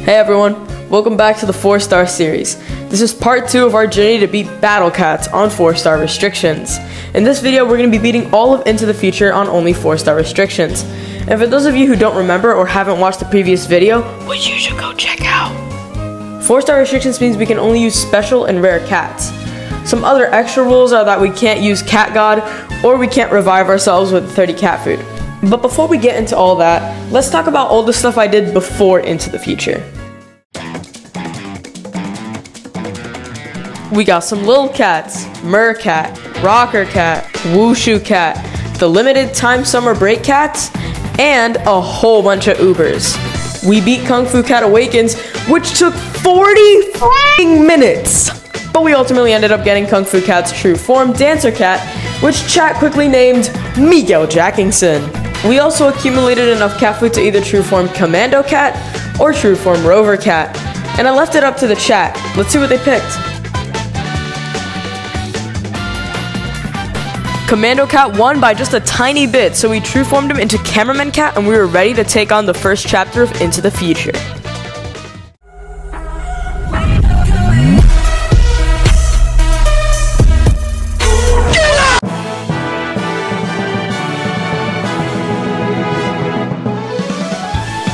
Hey everyone, welcome back to the 4-Star series. This is part 2 of our journey to beat Battle Cats on 4-star restrictions. In this video, we're going to be beating all of Into the Future on only 4-star restrictions. And for those of you who don't remember or haven't watched the previous video, which you should go check out, 4-star restrictions means we can only use special and rare cats. Some other extra rules are that we can't use Cat God, or we can't revive ourselves with 30 cat food. But before we get into all that, let's talk about all the stuff I did before Into the Future. We got some Lil Cats, Mercat, Rocker Cat, Wushu Cat, the limited time summer break cats, and a whole bunch of Ubers. We beat Kung Fu Cat Awakens, which took 40 minutes! But we ultimately ended up getting Kung Fu Cat's true form, Dancer Cat, which chat quickly named Miguel Jackingson. We also accumulated enough cat food to either true form Commando Cat or true form Rover Cat. And I left it up to the chat. Let's see what they picked. Commando Cat won by just a tiny bit, so we true formed him into Cameraman Cat and we were ready to take on the first chapter of Into the Future.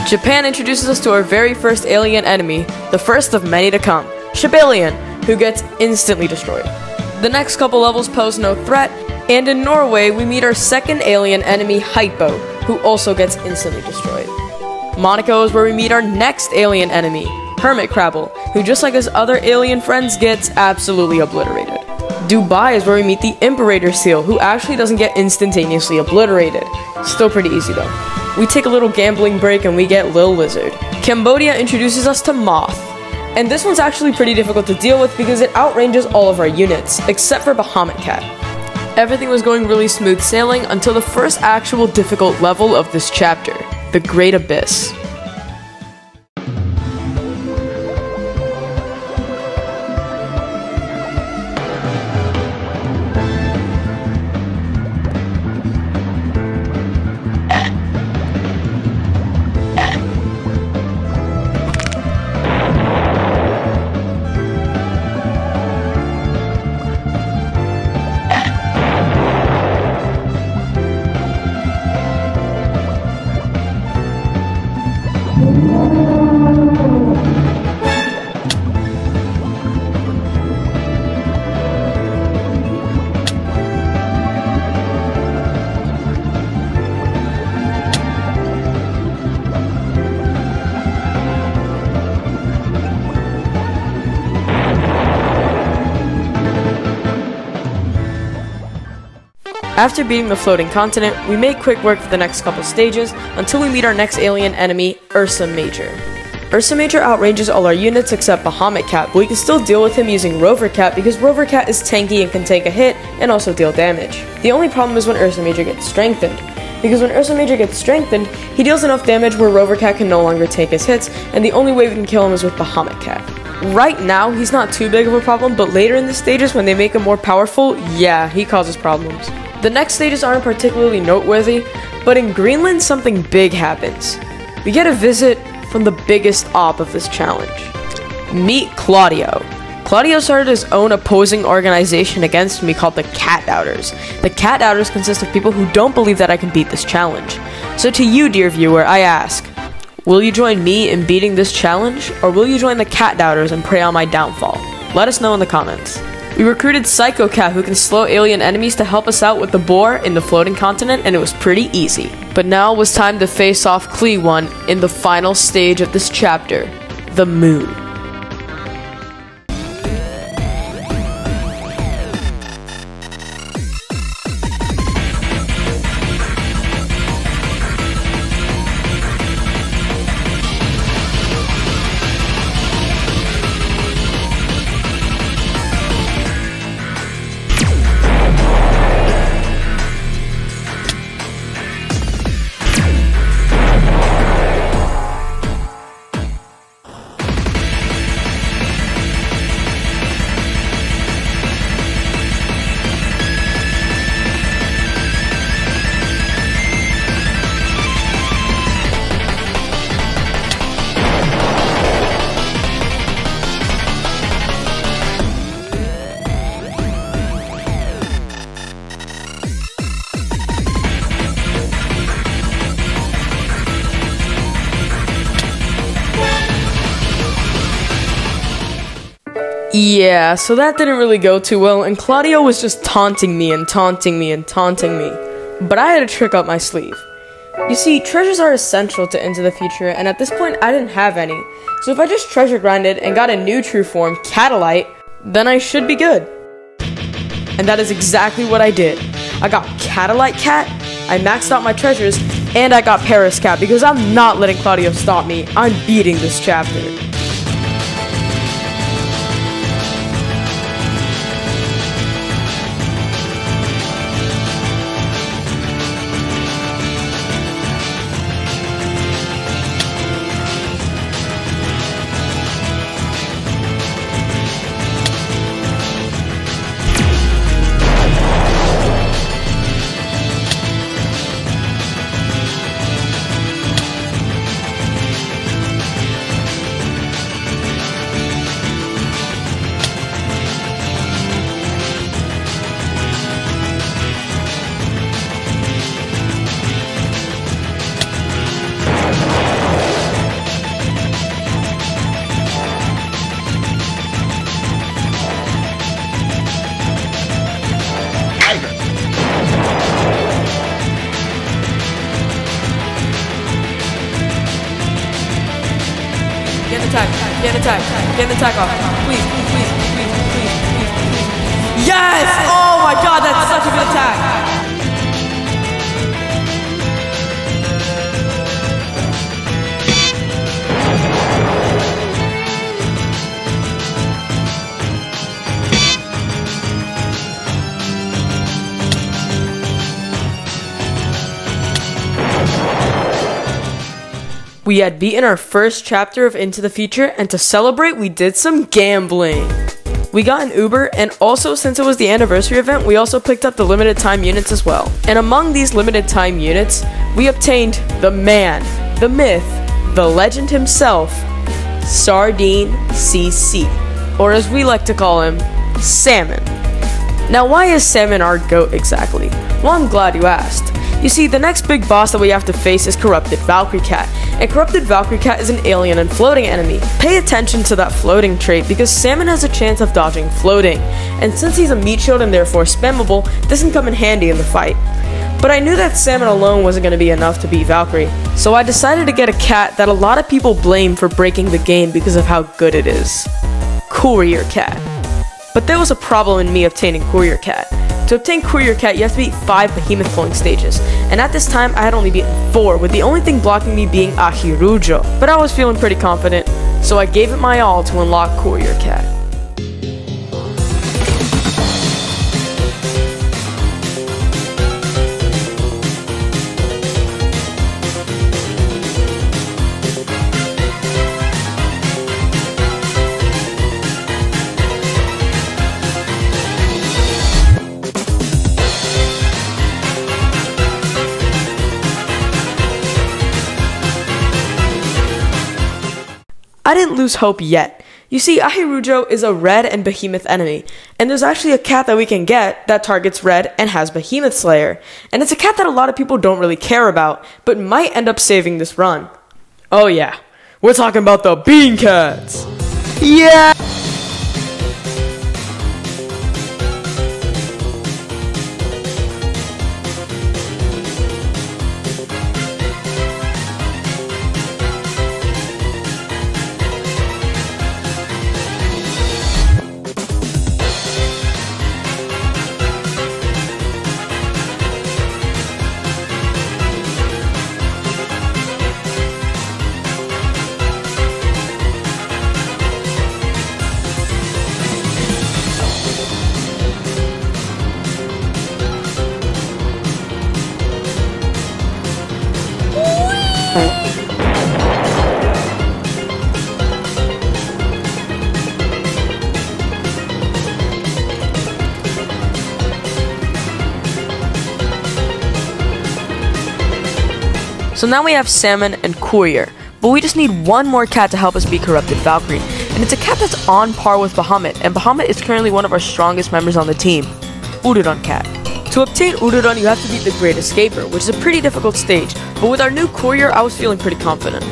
Japan introduces us to our very first alien enemy, the first of many to come, Shibillion, who gets instantly destroyed. The next couple levels pose no threat, and in Norway we meet our second alien enemy, Hypo, who also gets instantly destroyed. Monaco is where we meet our next alien enemy, Hermit Crabble, who just like his other alien friends gets absolutely obliterated. Dubai is where we meet the Imperator Seal, who actually doesn't get instantaneously obliterated. Still pretty easy though. We take a little gambling break and we get Lil Lizard. Cambodia introduces us to Moth. And this one's actually pretty difficult to deal with because it outranges all of our units, except for Bahamut Cat. Everything was going really smooth sailing until the first actual difficult level of this chapter, the Great Abyss. After beating the floating continent, we make quick work for the next couple stages until we meet our next alien enemy, Ursa Major. Ursa Major outranges all our units except Bahamut Cat, but we can still deal with him using Rover Cat because Rover Cat is tanky and can take a hit and also deal damage. The only problem is when Ursa Major gets strengthened, because when Ursa Major gets strengthened, he deals enough damage where Rover Cat can no longer take his hits, and the only way we can kill him is with Bahamut Cat. Right now, he's not too big of a problem, but later in the stages when they make him more powerful, yeah, he causes problems. The next stages aren't particularly noteworthy, but in Greenland something big happens. We get a visit from the biggest op of this challenge. Meet Claudio. Claudio started his own opposing organization against me called the Cat Doubters. The Cat Doubters consist of people who don't believe that I can beat this challenge. So to you, dear viewer, I ask, will you join me in beating this challenge, or will you join the Cat Doubters and pray on my downfall? Let us know in the comments. We recruited Psycho Cat, who can slow alien enemies, to help us out with the boar in the floating continent, and it was pretty easy. But now it was time to face off Klee-1 in the final stage of this chapter, the Moon. Yeah, so that didn't really go too well, and Claudio was just taunting me and taunting me and taunting me. But I had a trick up my sleeve. You see, treasures are essential to Into the Future, and at this point I didn't have any. So if I just treasure grinded and got a new true form, Catalite, then I should be good. And that is exactly what I did. I got Catalite Cat, I maxed out my treasures, and I got Paris Cat, because I'm not letting Claudio stop me. I'm beating this chapter. Get an attack off. Please. Yes! Oh my god, that's such a good attack! We had beaten our first chapter of Into the Future, and to celebrate, we did some gambling. We got an Uber, and also since it was the anniversary event, we also picked up the limited time units as well. And among these limited time units, we obtained the man, the myth, the legend himself, Sardine CC, or as we like to call him, Salmon. Now why is Salmon our GOAT exactly? Well, I'm glad you asked. You see, the next big boss that we have to face is Corrupted Valkyrie Cat, and Corrupted Valkyrie Cat is an alien and floating enemy. Pay attention to that floating trait because Salmon has a chance of dodging floating, and since he's a meat shield and therefore spammable, this can come in handy in the fight. But I knew that Salmon alone wasn't going to be enough to beat Valkyrie, so I decided to get a cat that a lot of people blame for breaking the game because of how good it is. Courier Cat. But there was a problem in me obtaining Courier Cat. To obtain Courier Cat, you have to beat 5 Behemoth pulling stages, and at this time, I had only beaten 4, with the only thing blocking me being Ahirujo. But I was feeling pretty confident, so I gave it my all to unlock Courier Cat. I didn't lose hope yet. You see, Ahirujo is a red and behemoth enemy, and there's actually a cat that we can get that targets red and has Behemoth Slayer, and it's a cat that a lot of people don't really care about, but might end up saving this run. Oh yeah, we're talking about the Bean Cats! Yeah! So now we have Salmon and Courier, but we just need one more cat to help us beat Corrupted Valkyrie, and it's a cat that's on par with Bahamut, and Bahamut is currently one of our strongest members on the team, Udodon Cat. To obtain Udodon, you have to beat the Great Escaper, which is a pretty difficult stage, but with our new Courier, I was feeling pretty confident.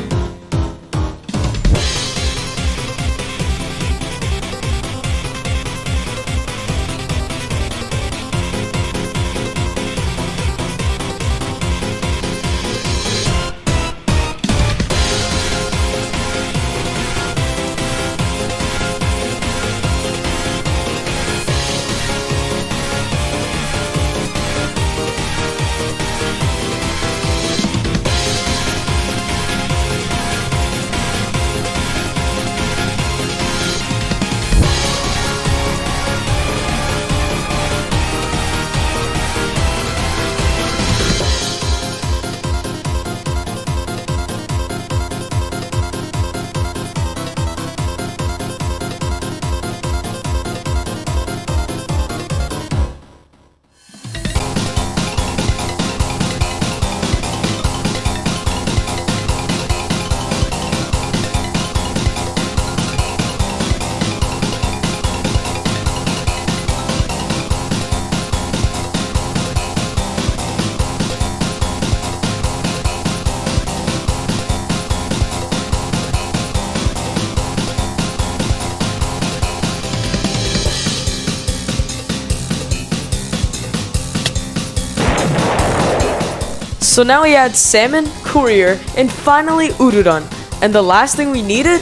So now we had Salmon, Courier, and finally Urudon. And the last thing we needed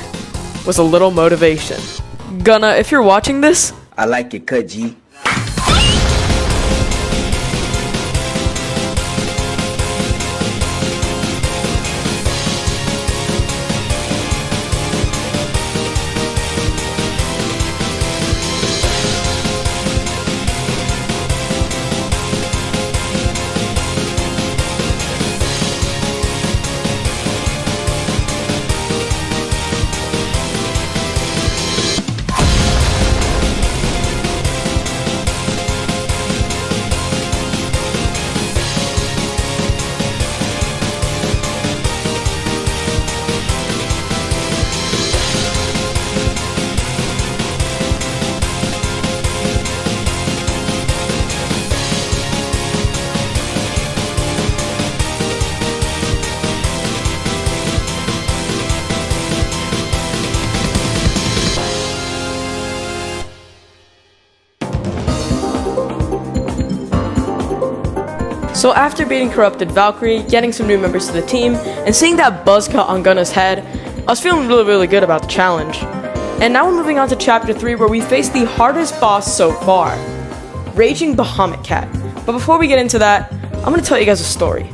was a little motivation. Gunna, if you're watching this, I like your cut, G. So after beating Corrupted Valkyrie, getting some new members to the team, and seeing that buzz cut on Gunna's head, I was feeling really good about the challenge. And now we're moving on to Chapter 3 where we face the hardest boss so far, Raging Bahamut Cat. But before we get into that, I'm going to tell you guys a story.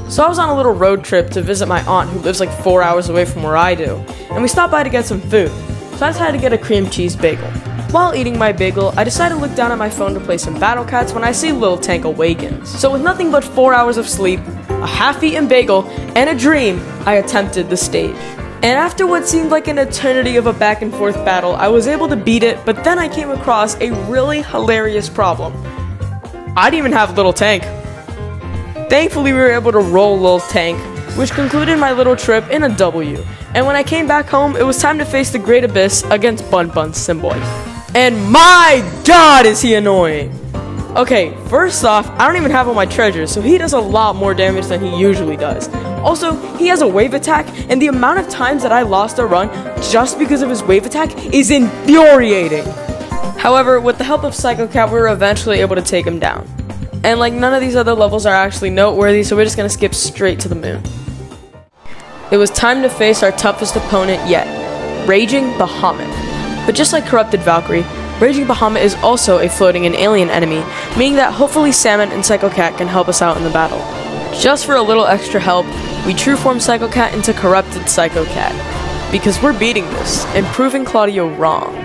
So I was on a little road trip to visit my aunt who lives like 4 hours away from where I do, and we stopped by to get some food. So I decided to get a cream cheese bagel. While eating my bagel, I decided to look down at my phone to play some Battle Cats when I see Lil Tank awakens. So with nothing but 4 hours of sleep, a half-eaten bagel, and a dream, I attempted the stage. And after what seemed like an eternity of a back and forth battle, I was able to beat it, but then I came across a really hilarious problem. I didn't even have Lil Tank. Thankfully, we were able to roll Lil Tank, which concluded my little trip in a W. And when I came back home, it was time to face the Great Abyss against Bun Bun Symboy. And my god is he annoying! Okay, first off, I don't even have all my treasures, so he does a lot more damage than he usually does. Also, he has a wave attack, and the amount of times that I lost a run just because of his wave attack is infuriating. However, with the help of Psycho Cat, we were eventually able to take him down. And like none of these other levels are actually noteworthy, so we're just gonna skip straight to the moon. It was time to face our toughest opponent yet, Raging Bahamut. But just like Corrupted Valkyrie, Raging Bahamut is also a floating and alien enemy, meaning that hopefully Salmon and Psycho Cat can help us out in the battle. Just for a little extra help, we true form Psycho Cat into Corrupted Psycho Cat, because we're beating this and proving Claudio wrong.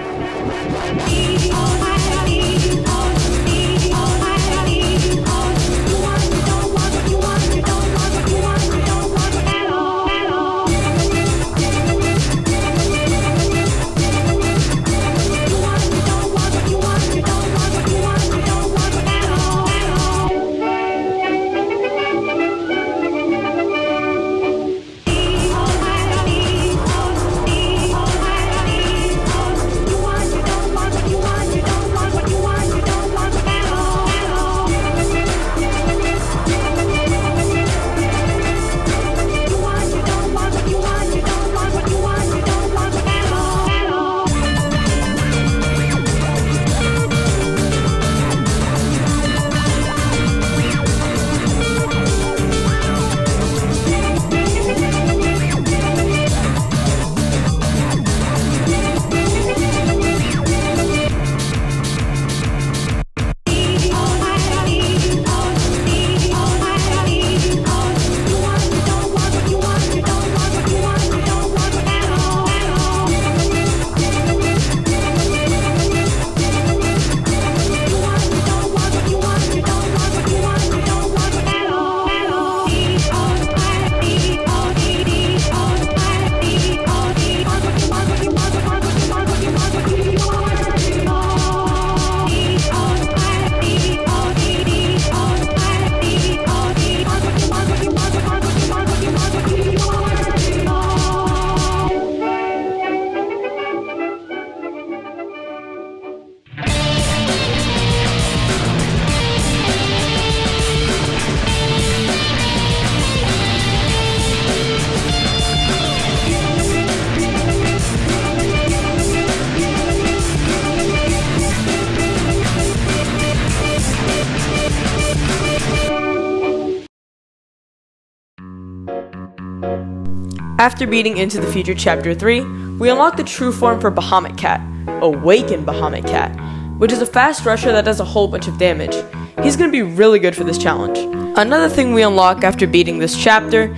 After beating Into the Future Chapter 3, we unlock the true form for Bahamut Cat, Awakened Bahamut Cat, which is a fast rusher that does a whole bunch of damage. He's going to be really good for this challenge. Another thing we unlock after beating this chapter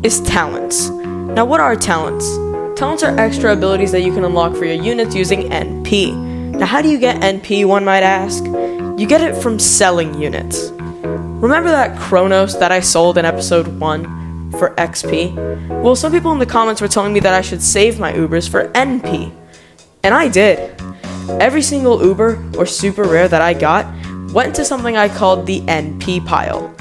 is talents. Now what are talents? Talents are extra abilities that you can unlock for your units using NP. Now how do you get NP, one might ask? You get it from selling units. Remember that Kronos that I sold in episode 1 for XP? Well, some people in the comments were telling me that I should save my Ubers for NP. And I did. Every single Uber or super rare that I got went to something I called the NP pile.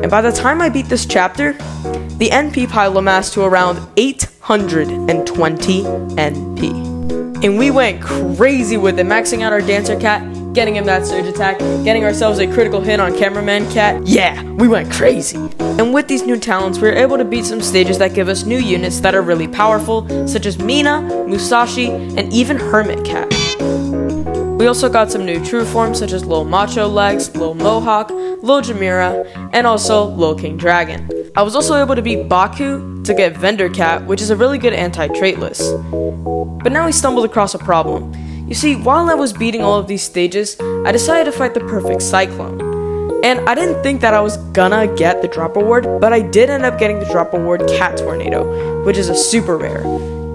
And by the time I beat this chapter, the NP pile amassed to around 820 NP. And we went crazy with it, maxing out our Dancer Cat, getting him that surge attack, getting ourselves a critical hit on Cameraman Cat. Yeah, we went crazy. And with these new talents, we were able to beat some stages that give us new units that are really powerful, such as Mina, Musashi, and even Hermit Cat. We also got some new true forms such as Lil Macho Legs, Lil Mohawk, Lil Jamira, and also Lil King Dragon. I was also able to beat Baku to get Vendor Cat, which is a really good anti-trait list. But now we stumbled across a problem. You see, while I was beating all of these stages, I decided to fight the perfect Cyclone. And I didn't think that I was gonna get the drop award, but I did end up getting the drop award Cat Tornado, which is a super rare.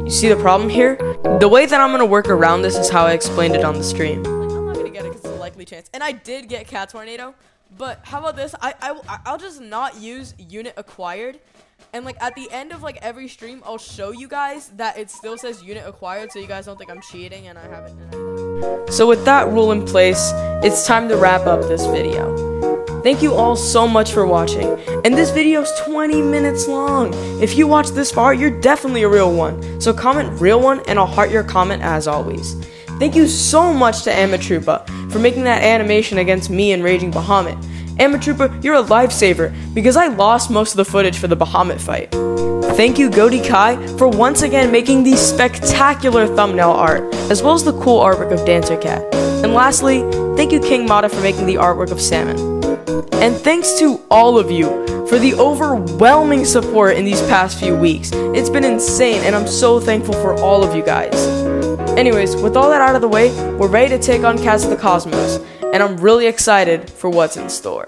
You see the problem here? The way that I'm gonna work around this is how I explained it on the stream. I'm not gonna get it because it's a likely chance. And I did get Cat Tornado, but how about this? I'll just not use unit acquired. And like at the end of like every stream, I'll show you guys that it still says unit acquired, so you guys don't think I'm cheating and I haven't. So with that rule in place, it's time to wrap up this video. Thank you all so much for watching, and this video is 20 minutes long. If you watched this far, you're definitely a real one. So comment real one, and I'll heart your comment as always. Thank you so much to Amatrupa for making that animation against me and Raging Bahamut. Amatrupa, you're a lifesaver because I lost most of the footage for the Bahamut fight. Thank you Goaty Kai for once again making the spectacular thumbnail art, as well as the cool artwork of Dancer Cat. And lastly, thank you King Mata for making the artwork of Salmon. And thanks to all of you for the overwhelming support in these past few weeks. It's been insane, and I'm so thankful for all of you guys. Anyways, with all that out of the way, we're ready to take on Cats of the Cosmos, and I'm really excited for what's in store.